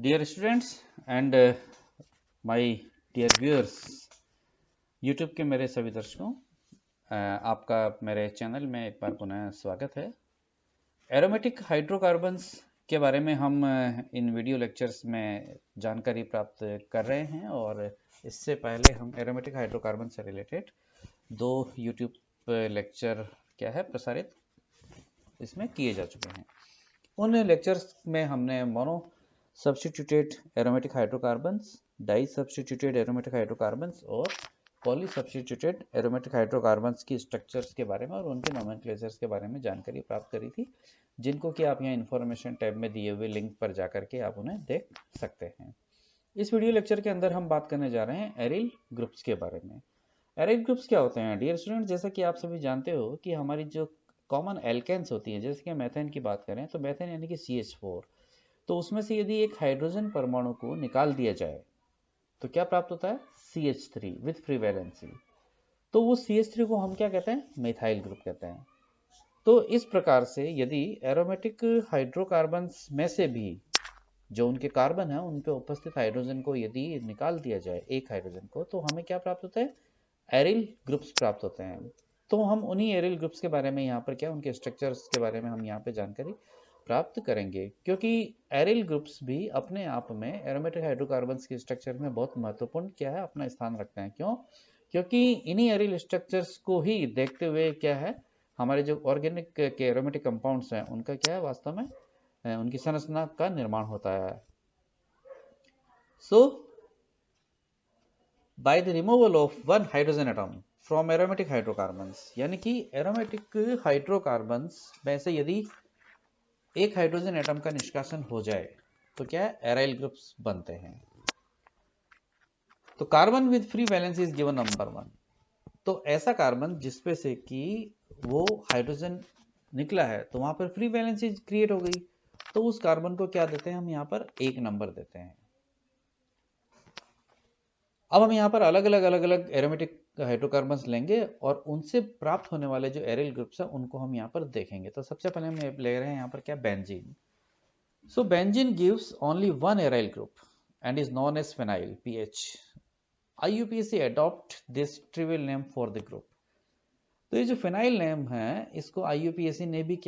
Dear students and my dear viewers, YouTube के मेरे सभी दर्शकों, आपका मेरे चैनल में एक बार पुनः स्वागत है। एरोमेटिक हाइड्रोकार्बन्स के बारे में हम इन वीडियो लेक्चर्स में जानकारी प्राप्त कर रहे हैं और इससे पहले हम एरोमेटिक हाइड्रोकार्बन से रिलेटेड 2 YouTube लेक्चर प्रसारित इसमें किए जा चुके हैं। उन लेक्चर्स में हमने mono substituted aromatic hydrocarbons, di substituted aromatic hydrocarbons और पॉली सब्स्टिट्यूटेड एरोमेटिक हाइड्रोकार्बन्स की स्ट्रक्चर्स के बारे में और उनके नोमेनक्लेचर्स के बारे में जानकारी प्राप्त करी थी, जिनको कि आप यहाँ इन्फॉर्मेशन टैब में दिए हुए लिंक पर जाकर के आप उन्हें देख सकते हैं। इस वीडियो लेक्चर के अंदर हम बात करने जा रहे हैं एरिल ग्रुप्स के बारे में। एरिल ग्रुप्स क्या होते हैं डियर स्टूडेंट? जैसा कि आप सभी जानते हो कि हमारी जो कॉमन एल्केन्स होती है, जैसे कि मैथेन की बात करें तो मैथेन यानी कि CH4, तो उसमें से यदि एक हाइड्रोजन परमाणु को निकाल दिया जाए तो क्या प्राप्त होता है? CH3 with free valency. तो वो CH3 को हम क्या कहते हैं? मिथाइल ग्रुप कहते हैं। तो इस प्रकार से यदि एरोमेटिक हाइड्रोकार्बन्स में से भी जो उनके कार्बन है उन पे उपस्थित हाइड्रोजन को यदि निकाल दिया जाए, एक हाइड्रोजन को, तो हमें क्या प्राप्त होता है? एरिल ग्रुप्स प्राप्त होते हैं। तो हम उन्हीं एरिल ग्रुप्स के बारे में यहाँ पर उनके स्ट्रक्चर्स के बारे में हम यहाँ पे जानकारी प्राप्त करेंगे, क्योंकि एरिल ग्रुप्स भी अपने आप में एरोमेटिक हाइड्रोकार्बन्स के स्ट्रक्चर में बहुत महत्वपूर्ण अपना स्थान रखते हैं। क्यों? क्योंकि इन्हीं एरिल स्ट्रक्चर्स को ही देखते हुए हमारे जो ऑर्गेनिक के एरोमेटिक कंपाउंड्स हैं उनका वास्तव में उनकी संरचना का निर्माण होता है। So by the removal of one hydrogen atom from aromatic hydrocarbons, यानी कि एरोमेटिक हाइड्रोकार्बन्स में से यदि एक हाइड्रोजन एटम का निष्कासन हो जाए तो एराइल ग्रुप्स बनते हैं। तो carbon with free valency is given number 1। तो ऐसा कार्बन जिसपे से कि वो हाइड्रोजन निकला है तो वहां पर फ्री वैलेंसी क्रिएट हो गई, तो उस कार्बन को क्या देते हैं? हम यहाँ पर 1 नंबर देते हैं। अब हम यहाँ पर अलग अलग एरोमेटिक हाइड्रोकार्बन्स लेंगे और उनसे प्राप्त होने वाले जो एरिल ग्रुप्स हैं उनको हम यहाँ पर देखेंगे। तो सबसे पहले हम ले रहे हैं यहाँ पर benzene. So benzene gives only one aryl group and is known as phenyl PH. IUPAC adopt this trivial name for the group. तो ये जो फिनाइल नेम है इसको IUPAC ने भी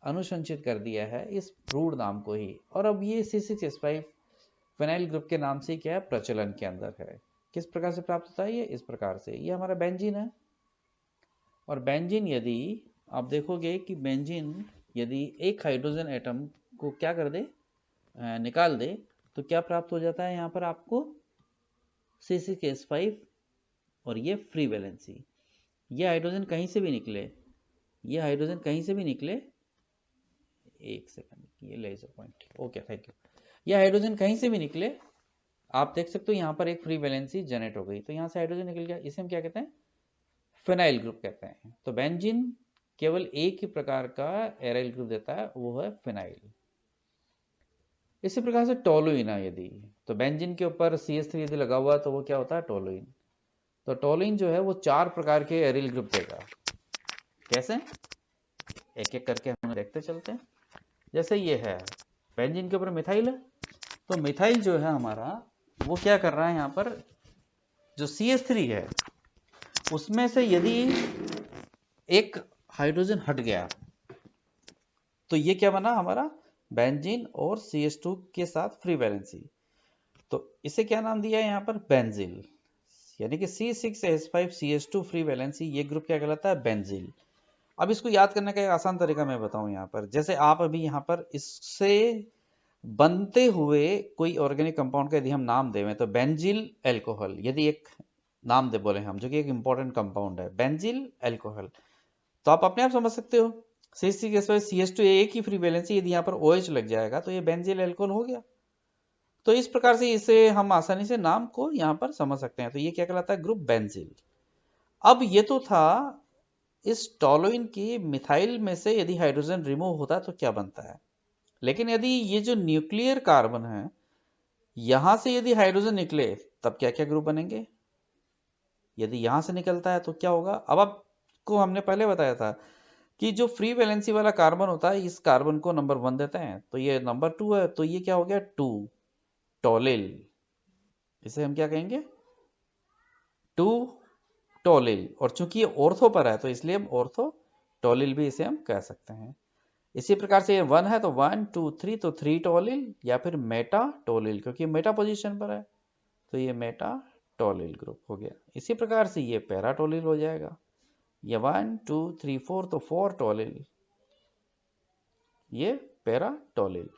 अनुशंसित कर दिया है इस रूढ़ नाम को ही, और अब ये C6H5 फिनाइल ग्रुप के नाम से प्रचलन के अंदर है। किस प्रकार से प्राप्त होता है? ये इस प्रकार से, ये हमारा बेंजीन है और बेंजीन यदि आप देखोगे कि बेंजीन यदि एक हाइड्रोजन एटम को क्या कर दे, निकाल दे, तो क्या प्राप्त हो जाता है? यहाँ पर आपको C6H5 और ये फ्री वैलेंसी। ये हाइड्रोजन कहीं से भी निकले, ये हाइड्रोजन कहीं से भी निकले, एक सेकंड, ये laser point, okay thank you. ये हाइड्रोजन कहीं से भी निकले, आप देख सकते हो यहाँ पर एक फ्री वैलेंसी जनरेट हो गई, तो यहाँ से हाइड्रोजन निकल गया, इसे हम क्या कहते हैं? फिनाइल ग्रुप कहते हैं। तो बेंजीन केवल एक ही प्रकार का एराइल ग्रुप देता है, वो है फिनाइल। इसी प्रकार से टोलुइन है यदि, तो बेंजीन के ऊपर CH3 यदि लगा हुआ तो वो क्या होता है? टोलुइन। तो टोलुइन जो है वो 4 प्रकार के एरिल ग्रुप देगा। कैसे? एक एक करके हम देखते चलते हैं। जैसे ये है बेंजीन के ऊपर मिथाइल है, तो मिथाइल जो है हमारा वो क्या कर रहा है? यहाँ पर जो CH3 है उसमें से यदि एक हाइड्रोजन हट गया तो ये क्या बना हमारा? बेंजीन और CH2 के साथ फ्री वैलेंसी। तो इसे क्या नाम दिया है यहाँ पर? बेंजिल, यानी कि C6H5 CH2 फ्री वैलेंसी, ये ग्रुप क्या कहलाता है? बेंजिल। अब इसको याद करने का एक आसान तरीका मैं बताऊं यहाँ पर। जैसे आप अभी यहाँ पर इससे बनते हुए कोई ऑर्गेनिक कंपाउंड का यदि हम नाम देवें तो बेंजिल एल्कोहल, यदि एक नाम दे बोले हम, जो कि एक इंपॉर्टेंट कंपाउंड है, बेंजिल एल्कोहल, तो आप अपने आप समझ सकते हो C6H5 CH2 एक ही फ्री वैलेंसी, यदि यहाँ पर OH लग जाएगा तो ये बेंजिल एल्कोहल हो गया। तो इस प्रकार से इसे हम आसानी से नाम को यहाँ पर समझ सकते हैं। तो ये क्या कहलाता है? Group benzyl. अब ये तो था इस टोलुइन की मिथाइल में से यदि हाइड्रोजन रिमूव होता है तो क्या बनता है, लेकिन यदि ये जो न्यूक्लियर कार्बन है यहां से यदि हाइड्रोजन निकले तब क्या क्या ग्रुप बनेंगे? यदि यहां से निकलता है तो क्या होगा? अब आपको हमने पहले बताया था कि जो फ्री वैलेंसी वाला कार्बन होता है इस कार्बन को नंबर 1 देते हैं, तो ये नंबर 2 है, तो ये क्या हो गया 2 टॉलिल। इसे हम क्या कहेंगे 2 टॉलिल। और चूंकि ये ऑर्थो पर है तो इसलिए हम ऑर्थो टॉलिल भी इसे हम कह सकते हैं। इसी प्रकार से ये 1 है तो 1 2 3 तो 3 टॉलिल या फिर मेटा टॉलिल, क्योंकि मेटा पोजीशन पर है तो ये मेटा टॉलिल ग्रुप हो गया। इसी प्रकार से ये पैरा टॉलिल हो जाएगा। ये 1 2 3 4 तो 4 टॉलिल, ये पैरा टॉलिल।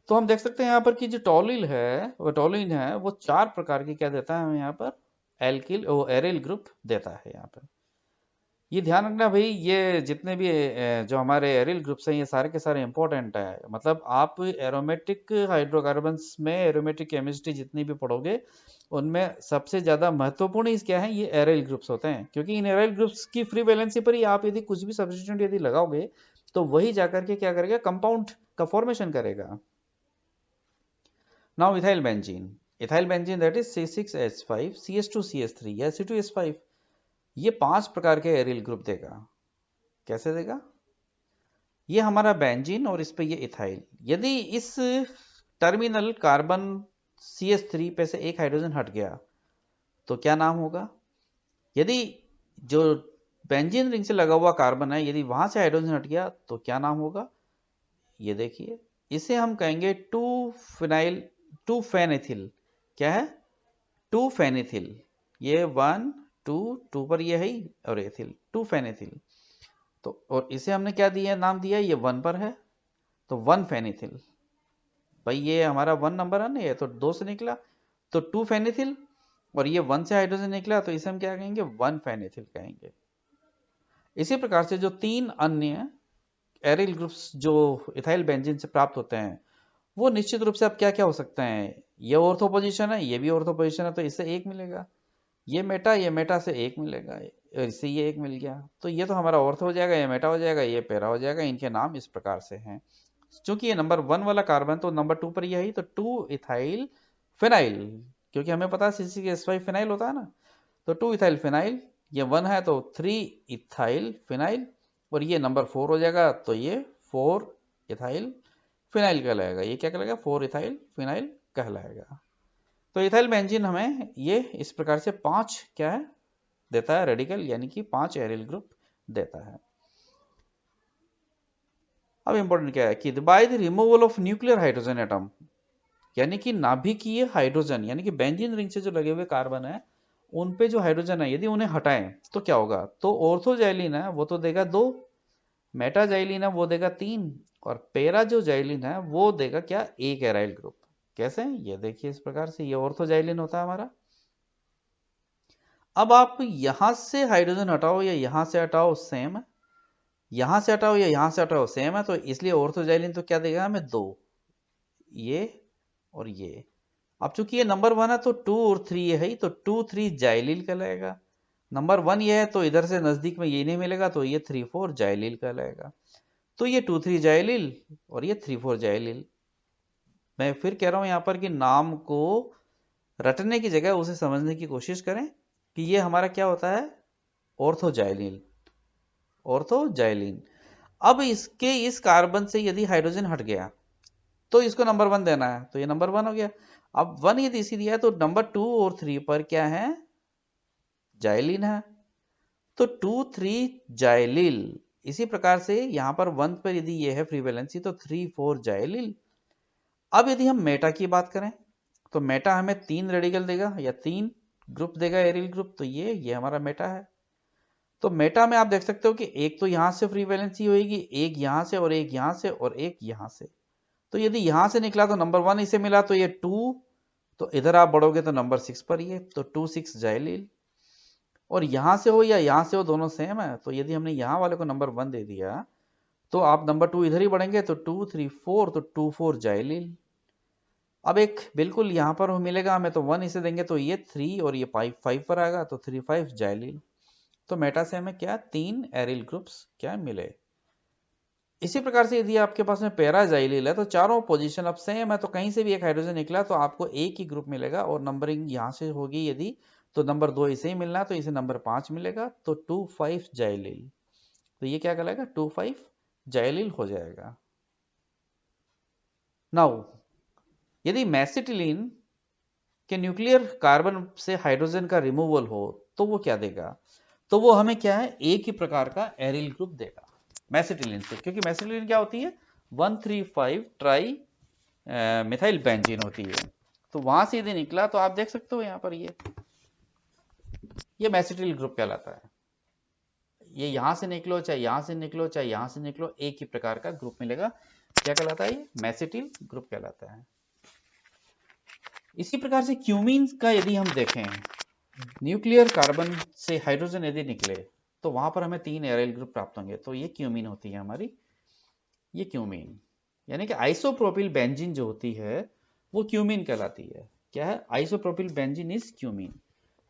तो हम देख सकते हैं यहाँ पर कि जो टॉलिल है वो टॉलिन है वो 4 प्रकार की क्या देता है हमें यहाँ पर एल्किल एरिल ग्रुप देता है। यहाँ पर ये ध्यान रखना भाई, ये जितने भी जो हमारे एरिल ग्रुप्स हैं ये सारे के सारे इंपॉर्टेंट है। मतलब आप एरोमेटिक हाइड्रोकार्बन्स में एरोमेटिक केमिस्ट्री जितनी भी पढ़ोगे उनमें सबसे ज़्यादा महत्वपूर्ण इस क्या है ये एरिल ग्रुप्स होते हैं, क्योंकि इन एरिल ग्रुप्स की फ्री वैलेंसी पर ही आप यदि कुछ भी सब्स्टिट्यूट यदि लगाओगे तो वही जाकर के क्या करेगा कंपाउंड का फॉर्मेशन करेगा। Now ethyl benzene that is C6H5 CH2CH3 या C2H5, ये 5 प्रकार के एरिल ग्रुप देगा। कैसे देगा? ये हमारा बेंजीन और इस पे ये इथाइल। यदि इस टर्मिनल कार्बन CH3 पे से एक हाइड्रोजन हट गया तो क्या नाम होगा? यदि जो बेंजीन रिंग से लगा हुआ कार्बन है यदि वहां से हाइड्रोजन हट गया तो क्या नाम होगा? ये देखिए, इसे हम कहेंगे 2 फेनेथिल। क्या है? 2 फेनेथिल। ये 1 2 2 पर ये है और एथिल 2 फेनेथिल। तो और इसे हमने क्या दिया नाम दिया, ये 1 पर है तो 1 फेनेथिल। भाई ये हमारा 1 नंबर है ना, ये तो 2 से निकला तो 2 फेनेथिल, और ये 1 से हाइड्रोजन निकला तो इसे हम क्या कहेंगे 1 फेनेथिल कहेंगे। इसी प्रकार से जो 3 अन्य एरिल ग्रुप्स जो इथाइल बेंजीन से प्राप्त होते हैं वो निश्चित रूप से अब क्या क्या हो सकते हैं, ये ऑर्थो पोजीशन है, ये भी ऑर्थो पोजीशन है तो इससे एक मिलेगा, ये मेटा से एक मिलेगा, इससे ये एक मिल गया तो ये तो हमारा ऑर्थो हो जाएगा, ये मेटा हो जाएगा, ये पैरा हो जाएगा। इनके नाम इस प्रकार से हैं। चूंकि ये नंबर 1 वाला कार्बन तो नंबर 2 पर यही तो 2 इथाइल फिनाइल, क्योंकि हमें पता है C6H5 फिनाइल होता है ना, तो 2 इथाइल फिनाइल। ये 1 है तो 3 इथाइल फिनाइल, और ये नंबर 4 हो जाएगा तो ये 4 इथाइल फिनाइल कहलाएगा। ये क्या कहलाएगा 4 इथाइल फिनाइल कहलाएगा। तो इथाइल बेंजीन हमें ये इस प्रकार से 5 क्या है देता है रेडिकल, यानी कि 5 एरिल ग्रुप देता है। अब इंपॉर्टेंट क्या है कि bye the removal of nuclear hydrogen atom, यानी कि नाभिकीय हाइड्रोजन, यानी कि बेंजीन रिंग से जो लगे हुए कार्बन है उन पे जो हाइड्रोजन है यदि उन्हें हटाएं तो क्या होगा, तो ऑर्थोजाइलिन है वो तो देगा 2, मेटाजाइलिन है वो देगा 3, और पैरा जो जाइलिन है वो देगा क्या 1 एराइल ग्रुप। कैसे? ये देखिए इस प्रकार से, ये ऑर्थोजाइलिन होता है हमारा। अब आप यहां से हाइड्रोजन हटाओ या यहां से हटाओ सेम है, यहां से हटाओ या यहां से हटाओ सेम है, तो इसलिए ऑर्थोजाइलिन तो क्या देगा हमें 2, ये और ये। अब चूंकि ये नंबर 1 है तो 2 और 3 ये है तो 2 3 जाइलिल कहलाएगा। नंबर 1 ये है तो इधर से नजदीक में ये नहीं मिलेगा तो ये 3 4 जाइलिल कहलाएगा। तो ये 2 3 जाइलिल और ये 3 4 जाइलिल। मैं फिर कह रहा हूं यहां पर कि नाम को रटने की जगह उसे समझने की कोशिश करें कि ये हमारा क्या होता है ऑर्थोजाइलिन, ऑर्थोजाइलिन। अब इसके इस कार्बन से यदि हाइड्रोजन हट गया तो इसको नंबर 1 देना है तो ये नंबर 1 हो गया। अब 1 यदि इसी दिया है तो नंबर 2 और 3 पर क्या है जाइलिन है तो 2 3 जाइलिल। इसी प्रकार से यहां पर 1 पर यदि ये है फ्री वैलेंसी तो 3 4 जाइलिल। अब यदि हम मेटा की बात करें तो मेटा हमें 3 रेडिकल देगा या 3 ग्रुप देगा एरिल ग्रुप, तो ये हमारा मेटा है। तो मेटा में आप देख सकते हो कि एक तो यहां से फ्री वैलेंसी होगी, एक यहां से और एक यहां से और एक यहां से। तो यदि यहां से निकला तो नंबर 1 इसे मिला तो ये 2, तो इधर आप बढ़ोगे तो नंबर 6 पर ये तो 2 6 जाइलिल। और यहां से हो या यहां से हो दोनों सेम है, तो यदि हमने यहां वाले को नंबर 1 दे दिया तो आप नंबर 2 इधर ही बढ़ेंगे तो 2 3 4 तो 2 4 जाइलिल। अब एक बिल्कुल यहां पर मिलेगा हमें तो 1 इसे देंगे तो ये 3 और ये 5 पर आएगा तो 3 5 जाइलिल। तो मेटा से हमें क्या 3 एरिल ग्रुप्स क्या मिले। इसी प्रकार से यदि आपके पास में पैरा जाइलिल है तो चारों पोजीशन अब सेम है, तो कहीं से भी एक हाइड्रोजन निकला तो आपको एक ही ग्रुप मिलेगा और नंबरिंग यहां से होगी यदि तो नंबर 2 इसे ही मिलना है तो इसे नंबर 5 मिलेगा तो 2 5 जाइलिल। तो ये क्या कहलाएगा, 2,5 जाइलिल हो जाएगा। नाउ यदि मैसिटिलीन के न्यूक्लियर कार्बन से हाइड्रोजन का रिमूवल हो तो वो क्या देगा, तो वो हमें क्या है, एक ही प्रकार का एरिल ग्रुप देगा मैसिटिलीन से, क्योंकि मैसिटिलीन क्या होती है, 1,3,5 ट्राई मिथाइल बेंजीन होती है। तो वहां से यदि निकला तो आप देख सकते हो यहाँ पर ये मैसिटिल ग्रुप कहलाता है। ये यहां से निकलो चाहे यहां से निकलो चाहे यहां से निकलो, एक ही प्रकार का ग्रुप मिलेगा। क्या कहलाता है, ये मैसिटिल ग्रुप कहलाता है। इसी प्रकार से क्यूमीन का यदि हम देखें, न्यूक्लियर कार्बन से हाइड्रोजन यदि निकले तो वहां पर हमें 3 एराइल ग्रुप प्राप्त होंगे। तो ये क्यूमीन होती है हमारी, ये क्यूमीन, यानी कि आइसोप्रोपिल बेंजीन जो होती है वो क्यूमीन कहलाती है। क्या है, आइसोप्रोपिल बेंजीन इज क्यूमीन।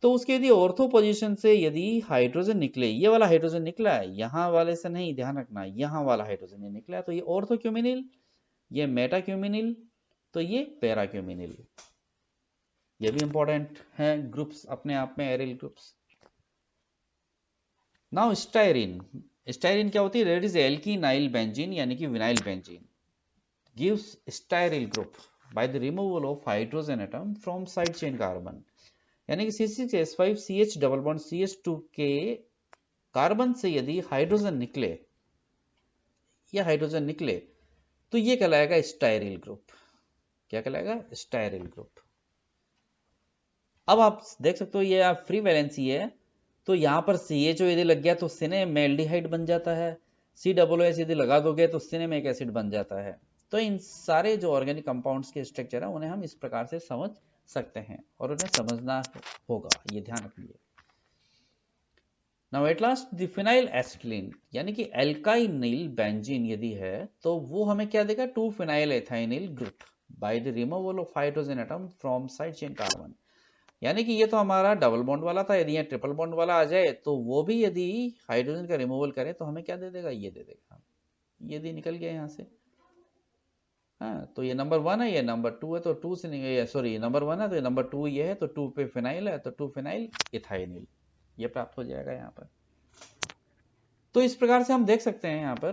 तो उसके यदि ऑर्थो पोजीशन से यदि हाइड्रोजन निकले, ये वाला हाइड्रोजन निकला है, यहाँ वाले से नहीं, ध्यान रखना, यहाँ वाला हाइड्रोजन ये निकला है, तो ये ऑर्थो क्यूमिनिल, ये मेटा क्यूमिनिल, तो ये पैरा क्यूमिनिल। ये भी इंपॉर्टेंट है ग्रुप्स अपने आप में, aryl groups. Now styrene, styrene क्या होती है, दैट इज एल्किनाइल बेंजीन यानी कि vinyl benzene, gives styryl group by the removal of hydrogen atom from side chain carbon. यानी कि C6H5CH डबल बॉन्ड CH2 के कार्बन से यदि हाइड्रोजन निकले या हाइड्रोजन निकले तो ये कहलाएगा स्टाइरिल ग्रुप। क्या कहलाएगा, स्टाइरिल ग्रुप। अब आप देख सकते हो ये आप फ्री वैलेंसी है, तो यहां पर CHO यदि लग गया तो सिनेमेल्डिहाइड बन जाता है, COOS यदि लगा दोगे तो सिनेमिक एसिड बन जाता है। तो इन सारे जो ऑर्गेनिक कंपाउंड्स के स्ट्रक्चर है उन्हें हम इस प्रकार से समझ सकते हैं और उन्हें समझना होगा, ये ध्यान रखिए। Now at last the phenyl acetylene यानी कि एल्काइनिल बेंजीन यदि है तो वो हमें क्या देगा, 2 phenyl ethynyl group by the removal of hydrogen atom from side chain carbon. यानी कि ये तो हमारा डबल बॉन्ड वाला था, यदि यहाँ ट्रिपल बॉन्ड वाला आ जाए तो वो भी यदि हाइड्रोजन का रिमूवल करे तो हमें क्या दे देगा, ये दे देगा। यदि निकल गया यहाँ से, हाँ, तो ये नंबर 1 है, ये नंबर 2 है, तो 2 से नहीं, सॉरी नंबर 1 है तो ये नंबर 2 ये है, तो 2 पे फिनाइल है तो 2 फिनाइल इथाइनिल ये प्राप्त हो जाएगा यहाँ पर। तो इस प्रकार से हम देख सकते हैं यहाँ पर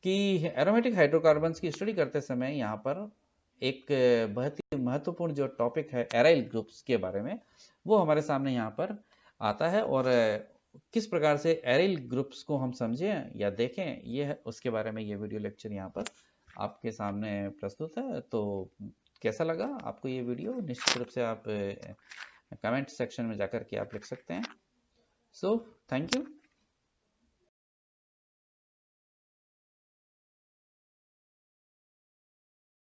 कि एरोमेटिक हाइड्रोकार्बन्स की स्टडी करते समय यहाँ पर एक बहुत ही महत्वपूर्ण जो टॉपिक है एराइल ग्रुप्स के बारे में, वो हमारे सामने यहाँ पर आता है। और किस प्रकार से एराइल ग्रुप्स को हम समझें या देखें, ये है उसके बारे में ये वीडियो लेक्चर यहाँ पर आपके सामने प्रस्तुत है। तो कैसा लगा आपको ये वीडियो, निश्चित रूप से आप कमेंट सेक्शन में जाकर के आप लिख सकते हैं। So thank you.